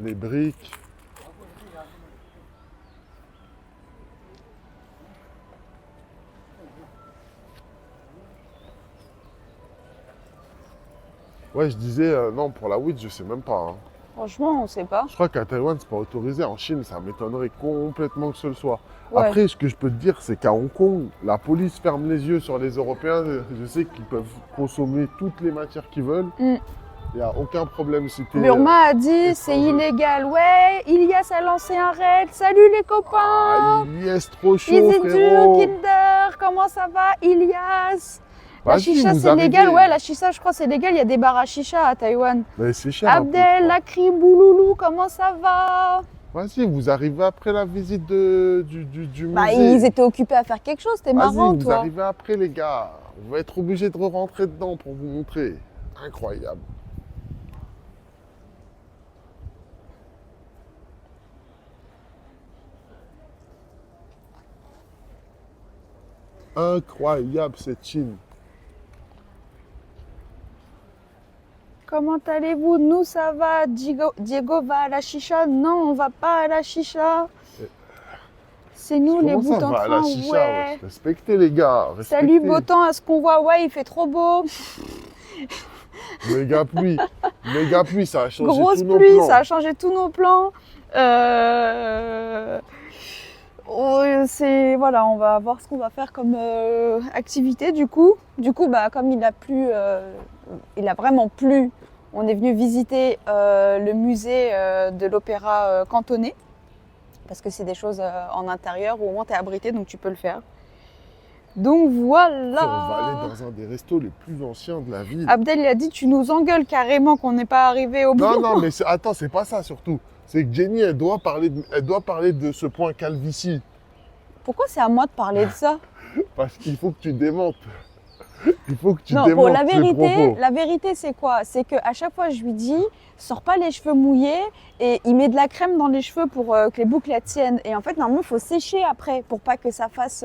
Les briques. Ouais, je disais, non, pour la weed, je sais même pas, hein. Franchement, on sait pas. Je crois qu'à Taïwan, c'est pas autorisé. En Chine, ça m'étonnerait complètement que ce le soit. Ouais. Après, ce que je peux te dire, c'est qu'à Hong Kong, la police ferme les yeux sur les Européens. Je sais qu'ils peuvent consommer toutes les matières qu'ils veulent. Mm. Il n'y a aucun problème si t'es... Burma a dit c'est étranger. illégal. Ouais, Ilias a lancé un raid. Salut les copains. Ah, Ilias, trop chaud, Easy dur, frérot. Kinder, comment ça va, Ilias? La Vas-y, chicha, vous c'est arrivez. légal. Ouais, la chicha, je crois, c'est légal. Il y a des bars à chicha à Taïwan. Mais c'est cher un peu, je Abdel, crois. Lakri, Bouloulou, comment ça va? Vas-y, vous arrivez après la visite du Bah, musée. ils étaient occupés à faire quelque chose. T'es marrant, Vas-y, vous toi. arrivez après, les gars. On va être obligé de rentrer dedans pour vous montrer. Incroyable. Incroyable cette Chine. Comment allez-vous? Nous, ça va. Diego va à la chicha? Non, on va pas à la chicha. C'est nous les Comment bouts ça en va à la train, chicha, ouais. wesh. Respectez les gars. Salut, Respectez. beau temps, à ce qu'on voit? Ouais, il fait trop beau. Méga pluie. Méga pluie, ça a changé Grosse tous nos pluie, plans. ça a changé tous nos plans. Voilà, on va voir ce qu'on va faire comme activité du coup. Du coup, bah, comme il a plu, il a vraiment plu, on est venu visiter le musée de l'opéra cantonais. Parce que c'est des choses en intérieur où au moins tu es abrité, donc tu peux le faire. Donc voilà. On va aller dans un des restos les plus anciens de la ville. Abdel, il a dit tu nous engueules carrément qu'on n'est pas arrivé au bout. Non, non, mais attends, c'est pas ça surtout. C'est que Jenny, elle doit parler de ce point calvitie. Pourquoi c'est à moi de parler de ça? Parce qu'il faut que tu démentes. Il faut que tu Non, démentes bon, la ces propos. vérité, c'est quoi? C'est qu'à chaque fois, je lui dis, sors pas les cheveux mouillés et il met de la crème dans les cheveux pour que les boucles elles tiennent. Et en fait, normalement, il faut sécher après pour pas que ça fasse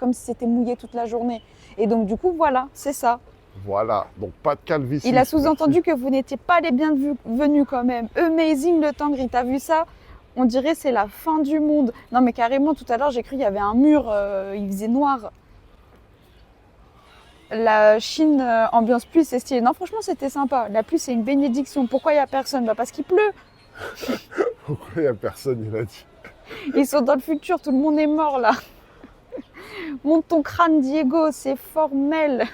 comme si c'était mouillé toute la journée. Et donc, du coup, voilà, c'est ça. Voilà, donc pas de calvitie. Il a sous-entendu que vous n'étiez pas les bienvenus quand même. Amazing le Tangri, t'as vu ça? On dirait c'est la fin du monde. Non, mais carrément, tout à l'heure, j'ai cru qu'il y avait un mur, il faisait noir. La Chine, ambiance pluie, c'est stylé. Non, franchement, c'était sympa. La pluie, c'est une bénédiction. Pourquoi il n'y a personne? Bah, parce qu'il pleut. Pourquoi il n'y a personne, il a dit. Ils sont dans le futur, tout le monde est mort là. Monte ton crâne, Diego, c'est formel.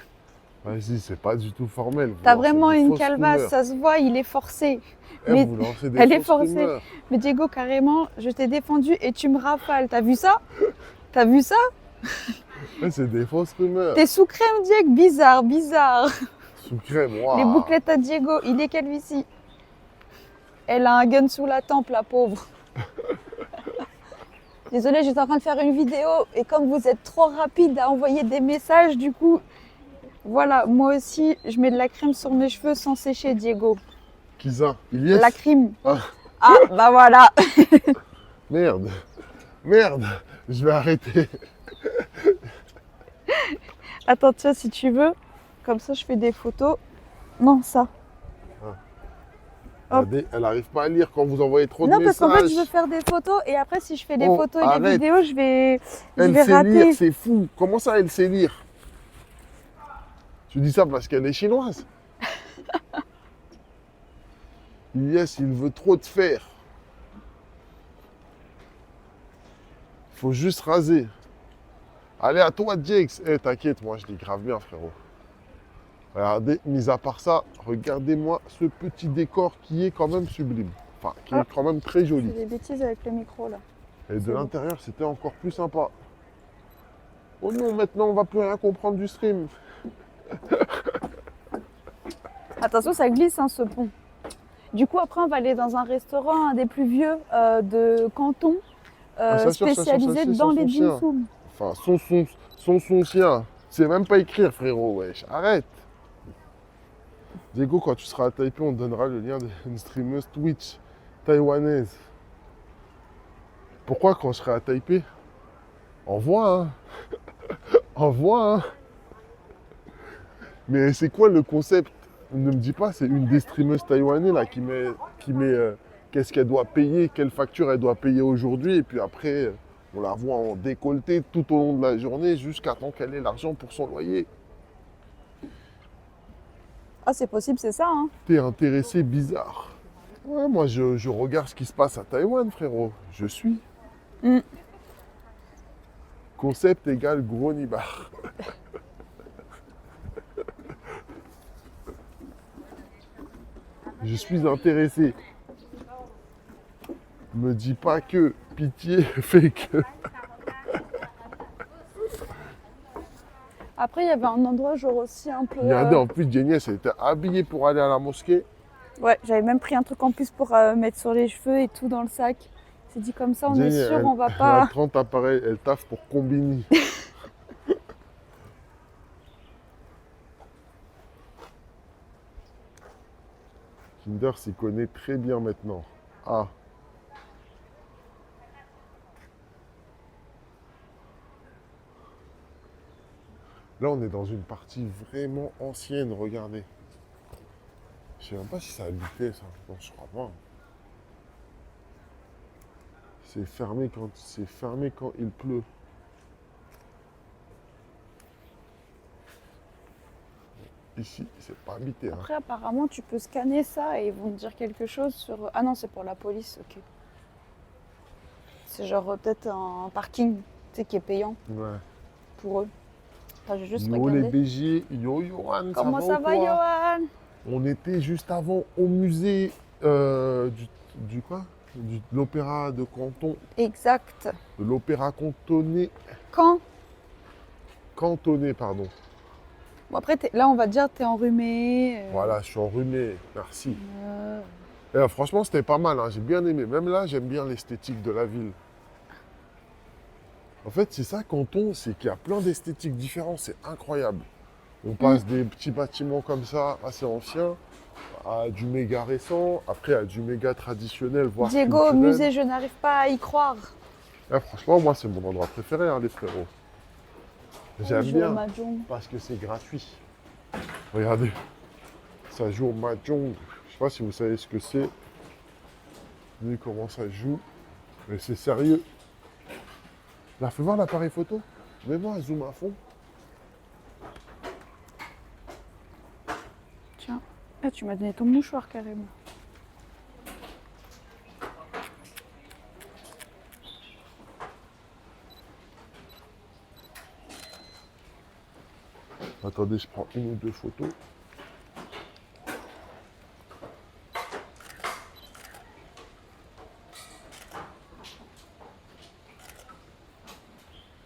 Vas-y, c'est pas du tout formel. Vous T'as lancez vraiment des une fausses calvasse, rumeurs. ça se voit, il est forcé. Eh, mais vous lancez des elle est fausses forcée. rumeurs. Mais Diego, carrément, je t'ai défendu et tu me rafales. T'as vu ça? T'as vu ça? Eh, c'est des fausses rumeurs. T'es sous crème, Diego, bizarre, bizarre. Sous crème, waouh. Les bouclettes à Diego, il est calvitie. Elle a un gun sous la tempe, la pauvre. Désolée, j'étais en train de faire une vidéo et comme vous êtes trop rapide à envoyer des messages, du coup, voilà, moi aussi, je mets de la crème sur mes cheveux sans sécher, Diego. Qui ça? Il y est? La crème. Ah. Ah, bah voilà. Merde. Merde. Je vais arrêter. Attends, tiens, si tu veux, comme ça, je fais des photos. Non, ça. Hop. Regardez, elle n'arrive pas à lire quand vous envoyez trop Non, de parce messages. qu'en fait, je veux faire des photos et après, si je fais des Oh, photos et des arrête. vidéos, je vais Elle sait rater. lire, c'est fou. Comment ça, elle sait lire? Tu dis ça parce qu'elle est chinoise? Yes, il veut trop te faire. Faut juste raser. Allez, à toi, Jakes. Eh, t'inquiète, moi, je les grave bien, frérot. Regardez, mis à part ça, regardez-moi ce petit décor qui est quand même sublime. Enfin, qui est quand même très Je joli. fais des bêtises avec le micro, là. Et de C'est bon. l'intérieur, c'était encore plus sympa. Oh non, maintenant, on va plus rien comprendre du stream. Attention, ça glisse, hein, ce pont. Du coup, après, on va aller dans un restaurant, un des plus vieux de Canton, ça, sûr, spécialisé ça, dans son les chien. dim sum. Enfin, son chien. C'est même pas écrire, frérot, wesh. Arrête. Diego, quand tu seras à Taipei, on te donnera le lien d'une streameuse Twitch taïwanaise. Pourquoi quand je serai à Taipei? Envoie, hein. Envoie, hein. Mais c'est quoi le concept? Ne me dis pas, c'est une des streameuses taïwanaises là qui met qu'est-ce qu'elle doit payer, quelle facture elle doit payer aujourd'hui. Et puis après, on la voit en décolleté tout au long de la journée jusqu'à temps qu'elle ait l'argent pour son loyer. Ah, c'est possible, c'est ça, hein. T'es intéressé bizarre. Ouais, moi je regarde ce qui se passe à Taïwan, frérot. Je suis. Mm. Concept égale gros nibar. Je suis intéressé. Me dis pas que pitié fait que. Après, il y avait un endroit genre aussi un peu... Regardez, en plus, Jenny, elle était habillée pour aller à la mosquée. Ouais, j'avais même pris un truc en plus pour mettre sur les cheveux et tout dans le sac. C'est dit comme ça, on Jenny, est sûr, on va elle a pas... 30 appareils, elle taffe pour Combini. Kinder s'y connaît très bien maintenant. Ah. Là, on est dans une partie vraiment ancienne, regardez. Je sais même pas si ça habitait, ça. Non, je crois pas. C'est fermé quand il pleut. Ici, c'est pas habité. Hein. Après, apparemment, tu peux scanner ça et ils vont te dire quelque chose sur... Ah non, c'est pour la police, ok. C'est genre peut-être un parking, tu sais, qui est payant Ouais. pour eux. Enfin, j'ai juste Yo les regardé. BG, yo Johan, Comment ça ou va, quoi? Johan? On était juste avant au musée du quoi? De l'opéra de Canton, Exact. de l'opéra cantonais, Quand? cantonais, pardon. Bon, après, là, on va te dire t'es enrhumé. Voilà, je suis enrhumé, merci. euh, Et, franchement, c'était pas mal, hein, j'ai bien aimé. Même là, j'aime bien l'esthétique de la ville. En fait, c'est ça, Canton, c'est qu'il y a plein d'esthétiques différentes, c'est incroyable. On passe des petits bâtiments comme ça, assez anciens, à du méga récent, après à du méga traditionnel, voire Diego, au culturel. musée, je n'arrive pas à y croire. Franchement, moi, c'est mon endroit préféré, hein, les frérots. J'aime Je joue au bien mahjong. parce que c'est gratuit. Regardez, ça joue au mahjong. Je sais pas si vous savez ce que c'est, ni comment ça joue, mais c'est sérieux. Là, fais voir l'appareil photo. Mets-moi un zoom à fond. Tiens. Ah, tu m'as donné ton mouchoir carrément. Attendez, je prends une ou deux photos.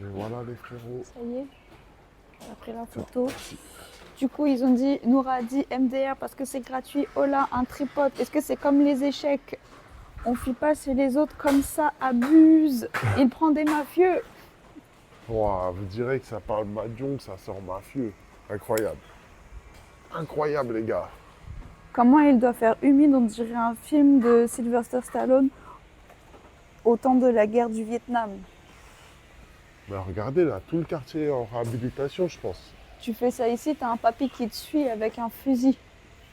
Et voilà les frérots. Ça y est, on a pris la photo. Merci. Du coup, ils ont dit, Noura a dit MDR parce que c'est gratuit. Oh là, un tripote. Est-ce que c'est comme les échecs? On fuit pas chez les autres comme ça, abuse. Il prend des mafieux. Ouah, vous direz que ça parle mahjong, ça sort mafieux. Incroyable. Incroyable les gars. Comment il doit faire humide, on dirait un film de Sylvester Stallone au temps de la guerre du Vietnam. Mais regardez là, tout le quartier est en réhabilitation, je pense. Tu fais ça ici, t'as un papy qui te suit avec un fusil.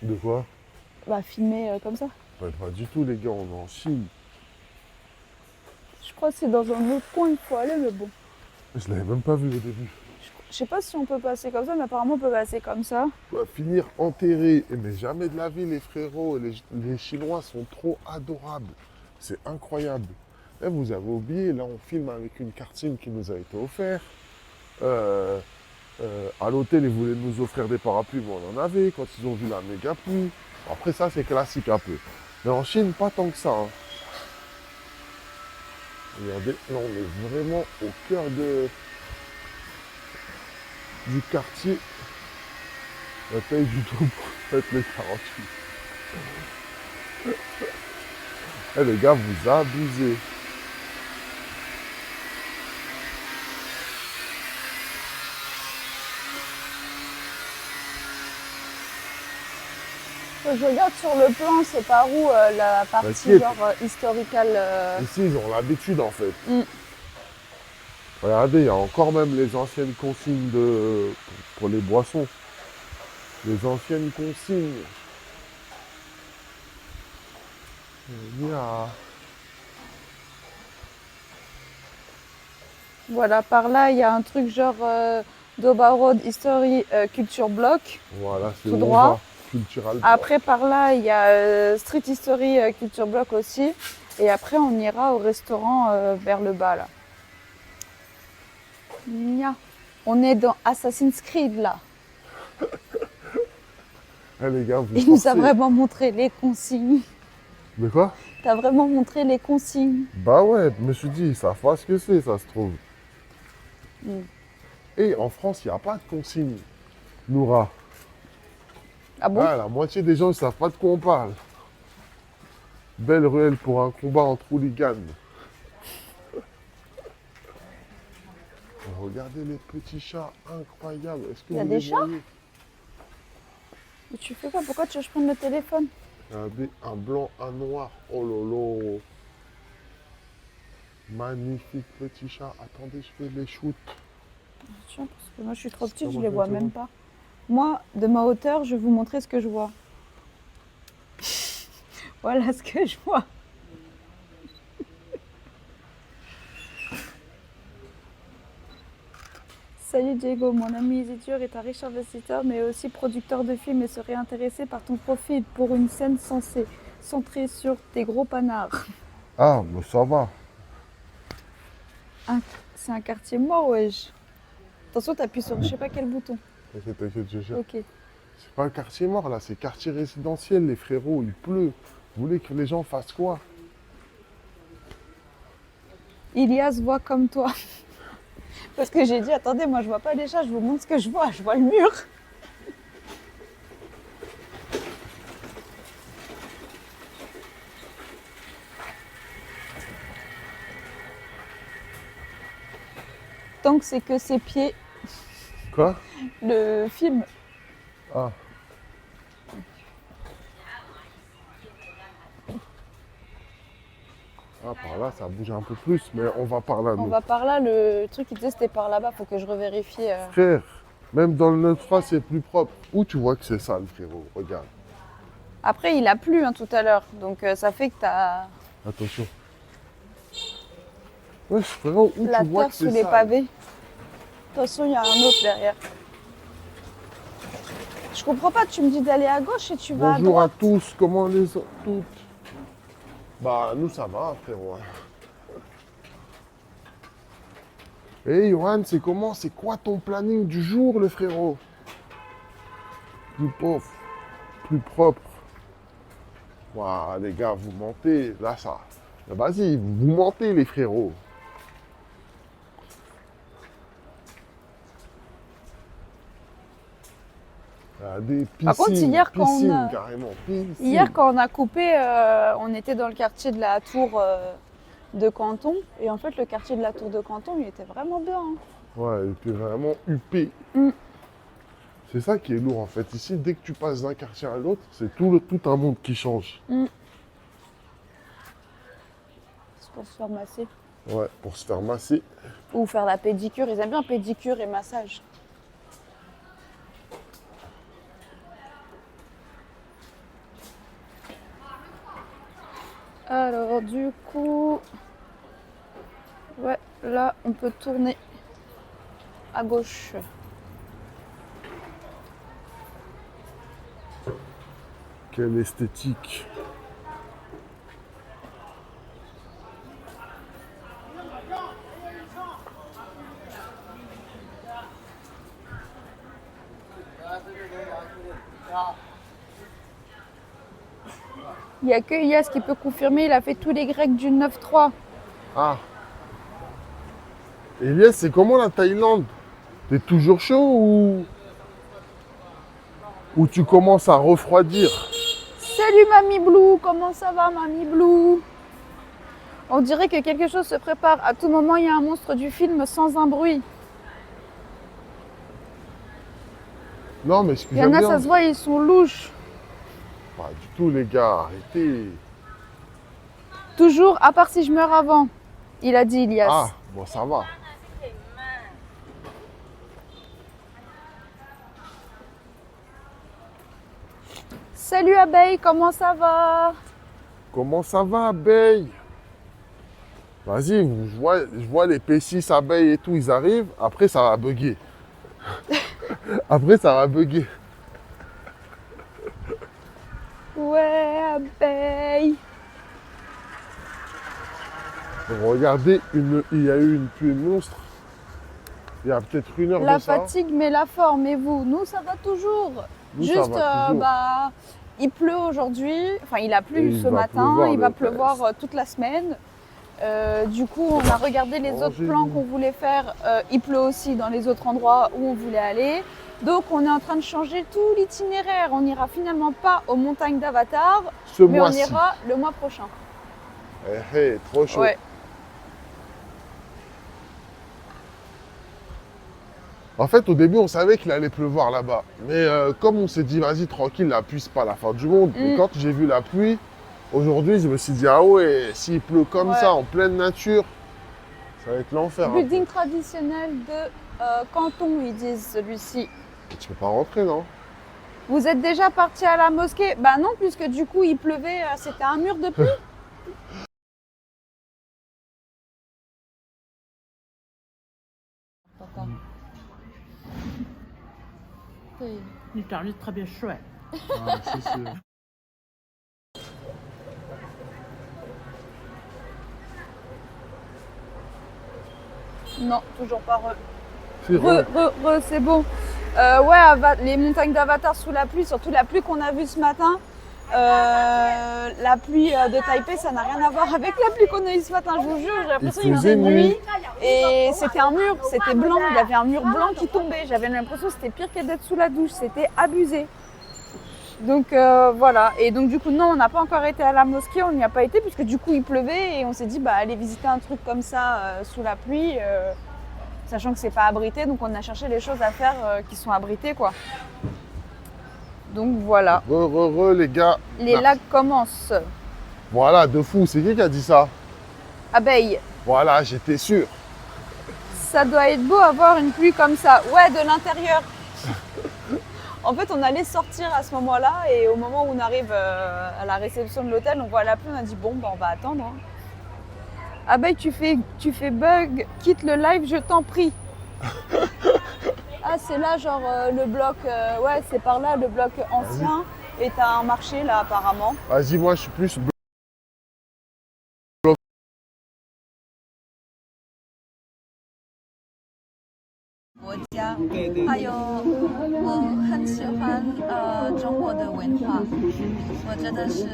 De quoi? Bah, filmé comme ça. Pas du tout les gars, on est en Chine. Je crois que c'est dans un autre coin, il faut aller, mais bon. Je l'avais même pas vu au début. Je sais pas si on peut passer comme ça, mais apparemment on peut passer comme ça. On va finir enterré. Mais jamais de la vie les frérots. Les Chinois sont trop adorables. C'est incroyable. Et vous avez oublié, là on filme avec une cartine qui nous a été offerte. À l'hôtel, ils voulaient nous offrir des parapluies, mais on en avait quand ils ont vu la méga pluie. Après ça, c'est classique un peu. Mais en Chine, pas tant que ça. Hein. Regardez, là on est vraiment au cœur du quartier. La taille du tout pour mettre les 48. Eh les gars, vous abusez. Je regarde sur le plan, c'est par où la partie T'inquiète. genre historical. Ici, ils ont l'habitude en fait. Mm. Regardez, il y a encore même les anciennes consignes pour les boissons. Les anciennes consignes. Yeah. Voilà, par là, il y a un truc genre Doba Road History Culture Block. Voilà, c'est Tout où on droit. va. Cultural. Après, par là, il y a Street History Culture Block aussi. Et après, on ira au restaurant vers le bas, là. Nya. On est dans Assassin's Creed, là. Eh les gars, vous Il nous a forcez. vraiment montré les consignes. De quoi? T'as vraiment montré les consignes. Bah ouais, je me suis dit, ils savent pas ce que c'est, ça se trouve. Mm. Et en France, il n'y a pas de consigne. Noura. Ah bon? Ah, la moitié des gens ne savent pas de quoi on parle. Belle ruelle pour un combat entre hooligans. Regardez les petits chats incroyables. Est-ce que Il y a vous des les chats? voyez? Mais tu fais quoi? Pourquoi tu veux que je prenne le téléphone? Regardez, un blanc, un noir. Oh lolo. Magnifique petit chat. Attendez, je fais les shoots. Tiens, parce que moi, je suis trop petite, je Comment les ça, vois tu même vois? pas. Moi, de ma hauteur, je vais vous montrer ce que je vois. Voilà ce que je vois. Salut Diego, mon ami Isidure est un riche investisseur mais aussi producteur de films et serait intéressé par ton profil pour une scène centrée sur tes gros panards. Ah, mais ça va. Ah, c'est un quartier mort, wesh. Attention, t'appuies sur je sais pas quel bouton. T'inquiète, t'inquiète, je gère. Ok. C'est pas un quartier mort là, c'est quartier résidentiel, les frérots. Il pleut. Vous voulez que les gens fassent quoi? Ilias voit comme toi. Parce que j'ai dit, attendez, moi je vois pas les chats, je vous montre ce que je vois le mur. Tant que c'est que ses pieds, Quoi? le film. Ah. Ah, par là, ça bouge un peu plus, mais on va par là, On nous. va par là, le truc il disait c'était par là-bas, faut que je revérifie. Frère, même dans le 9-3, c'est plus propre. Où tu vois que c'est sale, frérot? Regarde. Après, il a plu tout à l'heure, donc ça fait que t'as Attention. Wesh, frérot, où la tu vois terre que sous c'est les sale? pavés. Attention, il y a un autre derrière. Je comprends pas, tu me dis d'aller à gauche et tu vas à Bonjour à droite. tous, comment les autres? Toutes. Bah, nous, ça va, frérot. Hey, Johan, c'est comment? C'est quoi ton planning du jour, le frérot? Plus pauvre, plus propre. Ouah, les gars, vous mentez. Là, ça. Vas-y, vous mentez, les frérots. Ah, des piscines, Par contre, hier, quand on piscines, a- carrément. Piscines. Hier, quand on a coupé, on était dans le quartier de la tour de Canton. Et en fait, le quartier de la tour de Canton, il était vraiment bien. Hein. Ouais, elle était vraiment huppée. Mm. C'est ça qui est lourd, en fait. Ici, dès que tu passes d'un quartier à l'autre, c'est tout un monde qui change. C'est pour se faire masser. Ouais, pour se faire masser. Ou faire la pédicure. Ils aiment bien pédicure et massage. Alors, du coup... Ouais, là, on peut tourner à gauche. Quelle esthétique. Il n'y a que Ilias qui peut confirmer, il a fait tous les Grecs du 9-3. Ah. Elias, c'est comment la Thaïlande? T'es toujours chaud ou tu commences à refroidir? Salut Mamie Blue, comment ça va Mamie Blue? On dirait que quelque chose se prépare. À tout moment, il y a un monstre du film sans un bruit. Non, mais Il y excusez-moi en a, bien. ça se voit, ils sont louches. Pas du tout, les gars, arrêtez. Toujours, à part si je meurs avant. Il a dit Ilias. Ah, bon, ça va. Salut abeille, comment ça va? Comment ça va, abeille? Vas-y, je vois les P6 abeilles et tout, ils arrivent. Après, ça va bugger. Après, ça va bugger. Ouais, abeille. Regardez, il y a eu une pluie monstre. Il y a peut-être une heure La de ça. fatigue met la forme, et vous? Nous, ça va toujours. Nous, ça Juste, va toujours. il pleut aujourd'hui. Enfin, il a Et plu il ce va matin. pleuvoir Il le va pleuvoir reste. toute la semaine. Du coup, on a regardé les autres plans Mangez-nous. qu'on voulait faire. Il pleut aussi dans les autres endroits où on voulait aller. Donc, on est en train de changer tout l'itinéraire. On n'ira finalement pas aux montagnes d'Avatar, Ce mais on mois-ci. ira le mois prochain. Trop chaud. Ouais. En fait, au début, on savait qu'il allait pleuvoir là-bas. Mais comme on s'est dit, vas-y, tranquille, la pluie, c'est pas la fin du monde. Et quand j'ai vu la pluie, aujourd'hui, je me suis dit, ah ouais, s'il pleut comme ça, en pleine nature, ça va être l'enfer. Hein. Building traditionnel de Canton, ils disent celui-ci. Tu peux pas rentrer, non? Vous êtes déjà parti à la mosquée? Bah non, puisque du coup il pleuvait, c'était un mur de pluie. 对，你长得特别帅。啊，谢谢。 Non, toujours pas re. C'est vrai. C'est bon. Ouais, les montagnes d'Avatar sous la pluie, surtout la pluie qu'on a vue ce matin. La pluie de Taipei, ça n'a rien à voir avec la pluie qu'on a eue ce matin, je vous jure. J'ai l'impression qu'il faisait nuit et c'était un mur, c'était blanc. Il y avait un mur blanc qui tombait. J'avais l'impression que c'était pire que d'être sous la douche. C'était abusé. Donc voilà. Et donc du coup, non, on n'a pas encore été à la mosquée. On n'y a pas été puisque du coup il pleuvait et on s'est dit, bah aller visiter un truc comme ça sous la pluie. Sachant que c'est pas abrité, donc on a cherché les choses à faire qui sont abritées, quoi. Donc voilà. Les gars. Les lacs commencent. Voilà, de fou. C'est qui a dit ça? Abeille. Voilà, j'étais sûr. Ça doit être beau avoir une pluie comme ça. Ouais, de l'intérieur. En fait, on allait sortir à ce moment-là et au moment où on arrive à la réception de l'hôtel, on voit la pluie, on a dit bon, bah, on va attendre. Hein. Abeille, tu fais bug, quitte le live, je t'en prie. Ah, c'est là, genre le bloc, ouais, c'est par là, le bloc ancien. Et t'as un marché là, apparemment. Vas-y, moi, je suis plus. 国家，还有我很喜欢中国的文化，我觉得是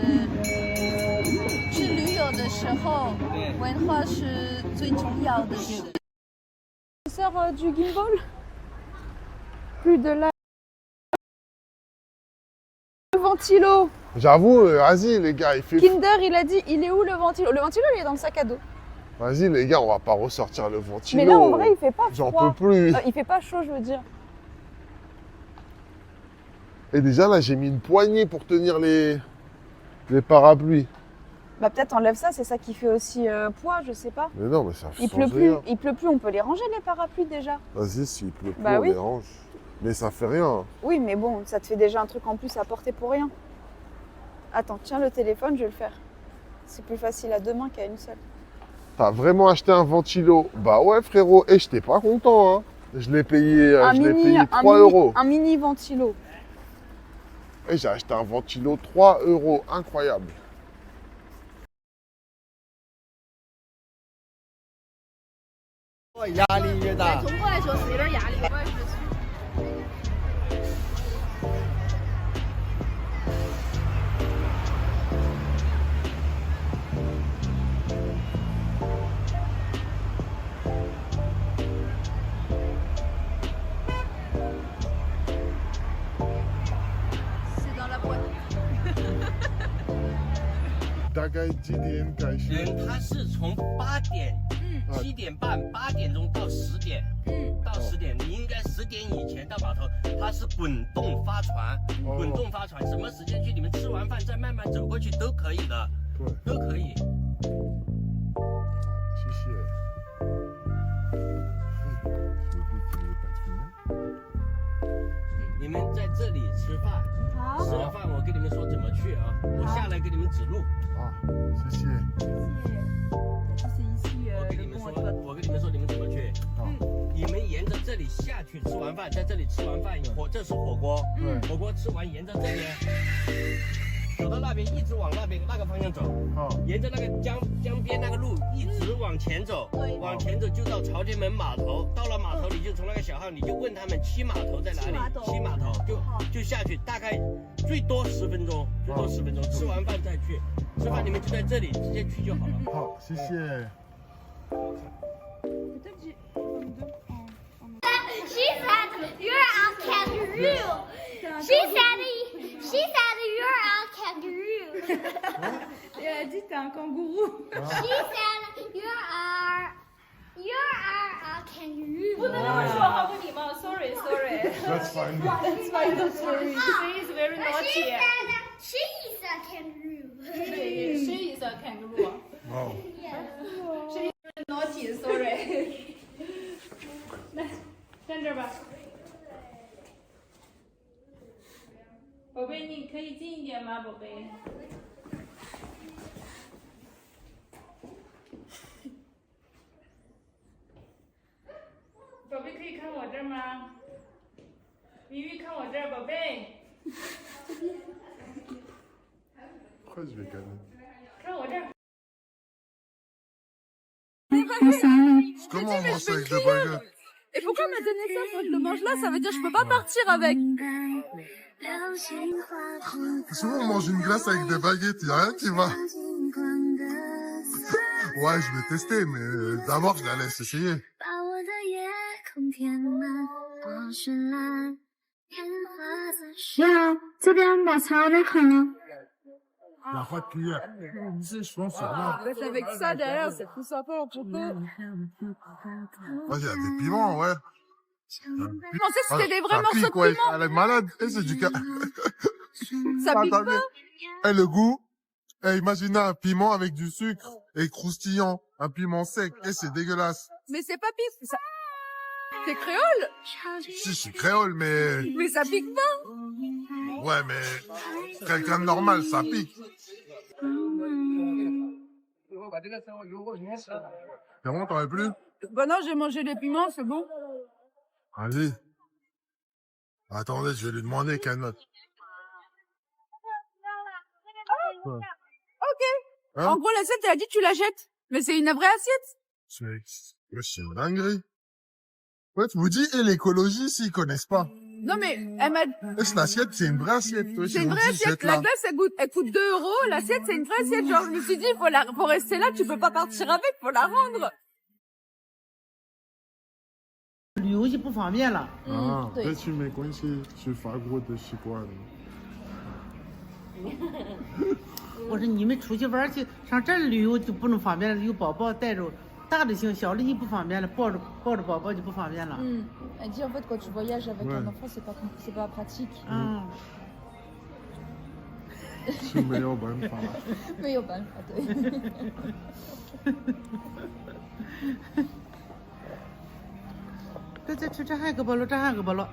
去旅游的时候，文化是最重要的事。Sœur du gimbal, plus de la. Le ventilo. J'avoue, vas-y, les gars, il fait. Kinder, il a dit, il est où le ventilo? Le ventilo, il est dans le sac à dos. Vas-y, les gars, on va pas ressortir le ventilo. Mais là, en vrai, il fait pas J'en froid. peux plus. Il fait pas chaud, je veux dire. Et déjà, là, j'ai mis une poignée pour tenir les parapluies. Bah peut-être enlève ça, c'est ça qui fait aussi poids, je sais pas. Mais non, mais ça Il change pleut plus, rien. il pleut plus, on peut les ranger les parapluies déjà. Vas-y, s'il pleut plus, Bah on oui. les range. Mais ça fait rien. Oui, mais bon, ça te fait déjà un truc en plus à porter pour rien. Attends, tiens le téléphone, je vais le faire. C'est plus facile à deux mains qu'à une seule. T'as vraiment acheté un ventilo? Bah ouais, frérot. Et j'étais pas content, hein. Je l'ai payé, payé 3 euros. Un mini ventilo. Et j'ai acheté un ventilo 3 euros. Incroyable.压力越大。总过来说是有点压力，我也是。C'est dans la boîte。大概几点开始？它是从8点、7点半、8点钟到10点，到10点，你应该10点以前到码头。它是滚动发船，滚动发船，什么时间去？你们吃完饭再慢慢走过去都可以的，对，都可以。谢谢。你们在这里吃饭，好，吃了饭，我跟你们说怎么去啊，我下来给你们指路。啊，谢谢。我跟你们说你们怎么去。啊，你们沿着这里下去，吃完饭在这里吃完饭以后，这是火锅。对。火锅吃完，沿着这边走到那边，一直往那个方向走。啊，沿着那个江边那个路一直往前走，往前走就到朝天门码头。到了码头，你就从那个小号，你就问他们七码头在哪里？七码头就下去，大概最多10分钟，最多10分钟。吃完饭再去，吃饭你们就在这里直接去就好了。好，谢谢。 She said you're a kangaroo. She said you're a kangaroo. Et elle a dit t'es un kangourou. She said you're a kangaroo. 不能这么说，好不礼貌。Sorry. That's fine. It's fine, don't worry. She is very But she naughty. said she is a kangaroo. She is a kangaroo. Wow. Naughty. Sorry. 来，站这儿吧。宝贝，你可以近一点吗，宝贝？宝贝可以看我这儿吗？鱼鱼看我这儿，宝贝， Pourquoi je vais calmer? 看我这儿。 Comment on mange ça avec des baguettes? Et pourquoi m'a donné ça? Faut que je le mange là, ça veut dire que je peux pas partir avec. Souvent on mange une glace avec des baguettes, y a rien qui va. Ouais, je vais tester, mais d'abord je la laisse essayer. Il n'y a pas de cuillère. Je pense Avec ça derrière, c'est plus sympa en photo. Ouais, il y a des piments, ouais. Je pensais que c'était des vrais Ça morceaux pique, de ouais. piment. Elle est malade. Et c'est du cas. Ça pique pas. Et le goût. Et imaginez un piment avec du sucre et croustillant. Un piment sec. Et c'est dégueulasse. Mais c'est pas pique. Ça... C'est créole. Si, je suis créole, mais... Mais ça pique pas. Ouais, mais... Quelqu'un de normal, ça pique. C'est bon, t'en veux plus? Bah non, j'ai mangé les piments, c'est bon. Allez. Attendez, je vais lui demander qu'elle note. Ok. Hein? En gros, l'assiette, elle a dit tu la jettes. Mais c'est une vraie assiette. C'est une dinguerie. Ouais, tu vous dis, et l'écologie, s'ils connaissent pas. Non mais, elle m'a... Et cette assiette, c'est une vraie assiette. Ouais, C'est une vraie assiette. La glace, elle coûte 2 €. L'assiette, c'est une vraie assiette. Genre, je me suis dit, faut rester là, tu peux pas partir avec, faut la rendre. 旅游就不方便了。啊，再去没关系，去法国的习惯了。我说你们出去玩去，上这儿旅游就不能方便了，有宝宝带着，大的行，小的就不方便了，抱着宝宝就不方便了。Elle dit en fait quand tu voyages avec un enfant c'est pas pratique. 嗯，是没有办法。没有办法，对。这吃这还个包了，这还个包了。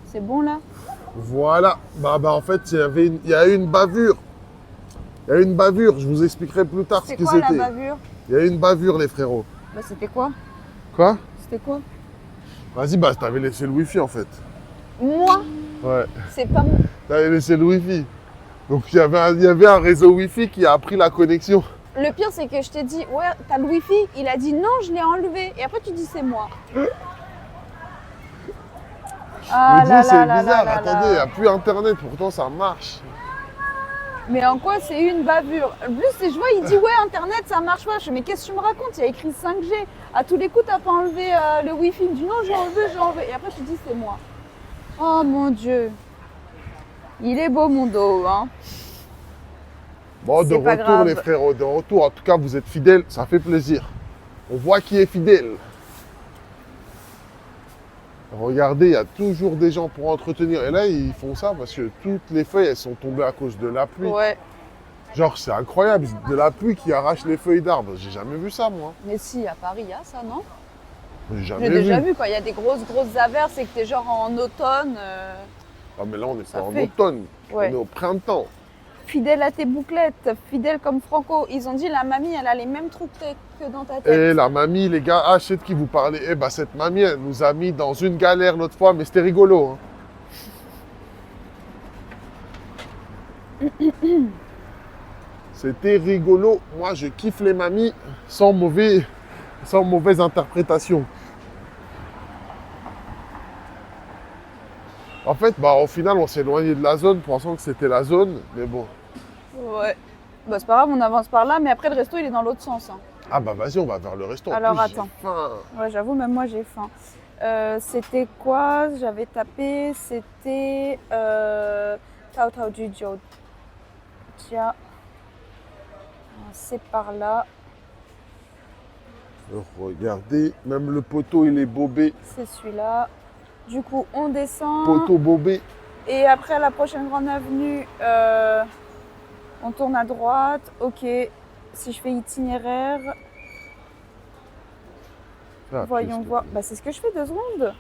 C'est bon là? Voilà. Bah en fait, il y a eu une bavure. Il y a eu une bavure. Je vous expliquerai plus tard ce C'est que quoi la c'était. bavure? Il y a eu une bavure, les frérots. Bah c'était quoi? Quoi? C'était quoi? Vas-y, bah t'avais laissé le wifi en fait. Moi? Ouais. C'est pas moi. T'avais laissé le wifi. Donc il y avait un réseau wifi qui a pris la connexion. Le pire c'est que je t'ai dit ouais t'as le wifi. Il a dit non je l'ai enlevé. Et après tu dis c'est moi. Ah Je me là dis, c'est là là bizarre. là Attendez, il n'y là. a plus internet, pourtant ça marche. Mais en quoi c'est une bavure? En plus je vois il dit ouais internet ça marche pas. Je fais mais qu'est-ce que tu me racontes? Il y a écrit 5G. À tous les coups t'as pas enlevé le wifi. Il me dit non j'ai enlevé. Et après tu dis c'est moi. Oh mon dieu. Il est beau mon dos hein. Bon, de C'est pas retour grave. les frérots, de retour. En tout cas, vous êtes fidèles, ça fait plaisir. On voit qui est fidèle. Regardez, il y a toujours des gens pour entretenir. Et là, ils font ça parce que toutes les feuilles, elles sont tombées à cause de la pluie. Ouais. Genre, c'est incroyable, de la pluie qui arrache les feuilles d'arbres. J'ai jamais vu ça, moi. Mais si à Paris il y a ça non? J'ai Je jamais l'ai déjà vu. vu quand il y a des grosses averses et que t'es genre en automne. Ah, mais là, on n'est Ça pas en fait. automne. Ouais. On est au printemps. Fidèle à tes bouclettes, fidèle comme Franco. Ils ont dit la mamie, elle a les mêmes trous que dans ta Et tête. la mamie, les gars, ah, je sais de qui vous parlez. Eh ben, cette mamie, elle nous a mis dans une galère l'autre fois, mais c'était rigolo. Hein. C'était rigolo. Moi, je kiffe les mamies sans mauvaise interprétation. En fait, bah, au final, on s'est éloigné de la zone, pensant que c'était la zone. Mais bon. Ouais. Bah, c'est pas grave, on avance par là, mais après le resto il est dans l'autre sens. Hein. Ah bah vas-y, on va vers le restaurant. Alors, attends. J'ai faim. Ouais, j'avoue, même moi j'ai faim. C'était quoi? J'avais tapé, c'était Tao Tao Ju Jiu Jia. C'est par là, Regardez, même le poteau, il est bobé. c'est celui-là. Du coup, on descend. Poteau bobé. Et après la prochaine grande avenue, on tourne à droite. Ok. Si je fais itinéraire, Ah, voyons putain, voir. Bah, c'est ce que je fais, 2 secondes.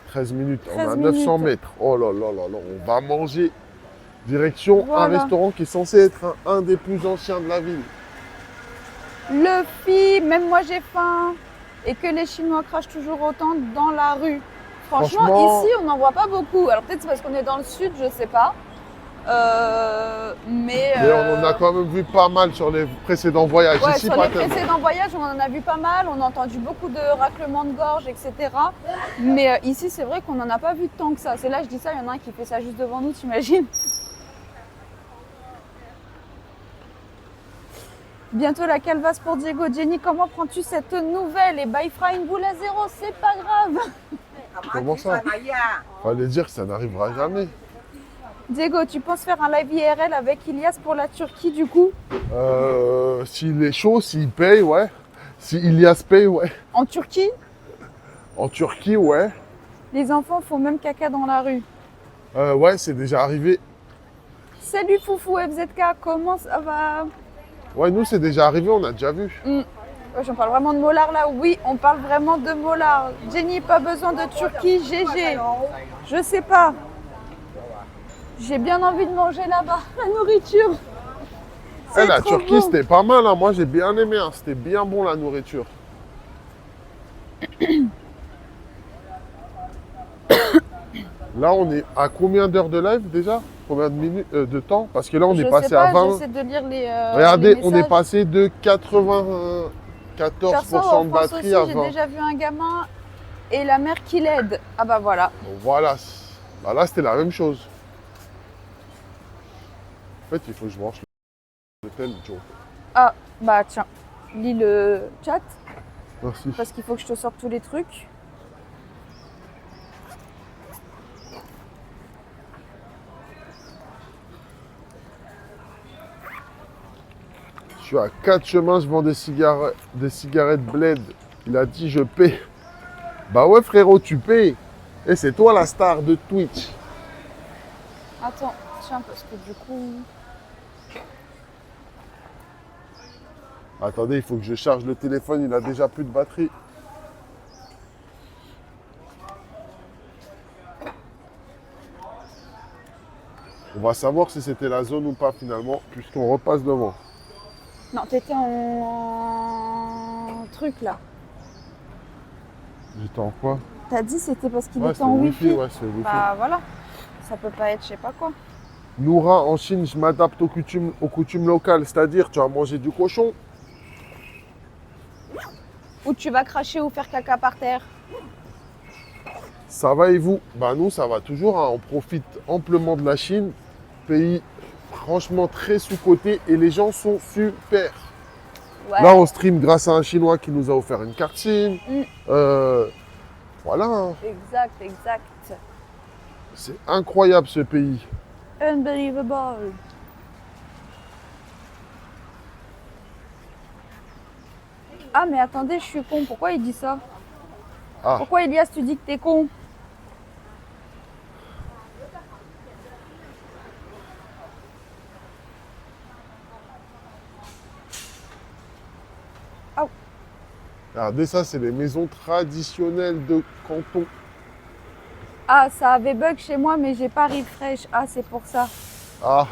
13 minutes, on 13 a 900 minutes. mètres. Oh là là là là, on va manger. Direction un Voilà. restaurant qui est censé être un des plus anciens de la ville. Le fi, même moi j'ai faim. Et que les Chinois crachent toujours autant dans la rue. Franchement, Franchement- ici, on n'en voit pas beaucoup. Alors peut-être c'est parce qu'on est dans le sud, je sais pas. Mais Mais on en a quand même vu pas mal sur les précédents voyages. ouais, Ici, sur pas les tellement. précédents voyages, on en a vu pas mal. On a entendu beaucoup de raclements de gorge, etc. Mais ici, c'est vrai qu'on n'en a pas vu tant que ça. C'est là, je dis ça, il y en a un qui fait ça juste devant nous, t'imagines? Bientôt la calvasse pour Diego. Jenny, comment prends-tu cette nouvelle? Et bah, il fera une boule à 0, c'est pas grave. Comment ça? Fallait dire que ça n'arrivera jamais. Diego, tu penses faire un live IRL avec Ilias pour la Turquie du coup? S'il est chaud, s'il paye, ouais. Si Ilias paye, ouais. En Turquie, En Turquie, ouais. les enfants font même caca dans la rue. Ouais, c'est déjà arrivé. Salut Foufou FZK, comment ça va? Ouais, nous, c'est déjà arrivé, on a déjà vu. Ouais, j'en parle vraiment de molar là. Oui, on parle vraiment de molar. Jenny, pas besoin de Turquie, GG. Je sais pas. J'ai bien envie de manger là-bas, la nourriture. Eh, C'est la trop Turquie, bon. c'était pas mal. Hein. Moi, j'ai bien aimé. Hein. C'était bien bon, la nourriture. Là, on est à combien d'heures de live déjà? Combien de minutes de temps? Parce que là, on Je est sais passé pas, à 20. j'essaie de lire les Regardez, les on est messages. passé de 94% Perso, en de France batterie aussi, à j'ai 20. déjà vu un gamin et la mère qui l'aide. Ah bah voilà. Donc, voilà. Bah, là, c'était la même chose. En fait, il faut que je branche le tel, Joe. Ah bah tiens, lis le chat Merci. parce qu'il faut que je te sorte tous les trucs. Je suis à 4 chemins, je vends des cigarettes bled. Il a dit je paie. Bah ouais frérot, tu payes. Et c'est toi la star de Twitch. Attends, tiens, parce que du coup... Attendez, il faut que je charge le téléphone, il a déjà plus de batterie. On va savoir si c'était la zone ou pas finalement, puisqu'on repasse devant. Non, t'étais en truc là. J'étais en quoi? T'as dit c'était parce qu'il Ouais, était c'est en le wifi. ouais, c'est le wifi. Bah voilà, ça peut pas être je sais pas quoi. Noura, en Chine, je m'adapte aux coutumes locales, c'est-à-dire tu vas manger du cochon. Ou tu vas cracher ou faire caca par terre. Ça va et vous? Bah nous, ça va toujours, hein. On profite amplement de la Chine, pays franchement très sous-coté et les gens sont super. Ouais. Là, on stream grâce à un Chinois qui nous a offert une carte SIM. Voilà, hein. Exact, exact. C'est incroyable ce pays. Unbelievable. Ah mais attendez, je suis con. Pourquoi il dit ça? Ah. Pourquoi Elias, tu dis que t'es con? Regardez ça, c'est les maisons traditionnelles de Canton. Ah, ça avait bug chez moi, mais j'ai pas refresh. Ah, c'est pour ça. Ah,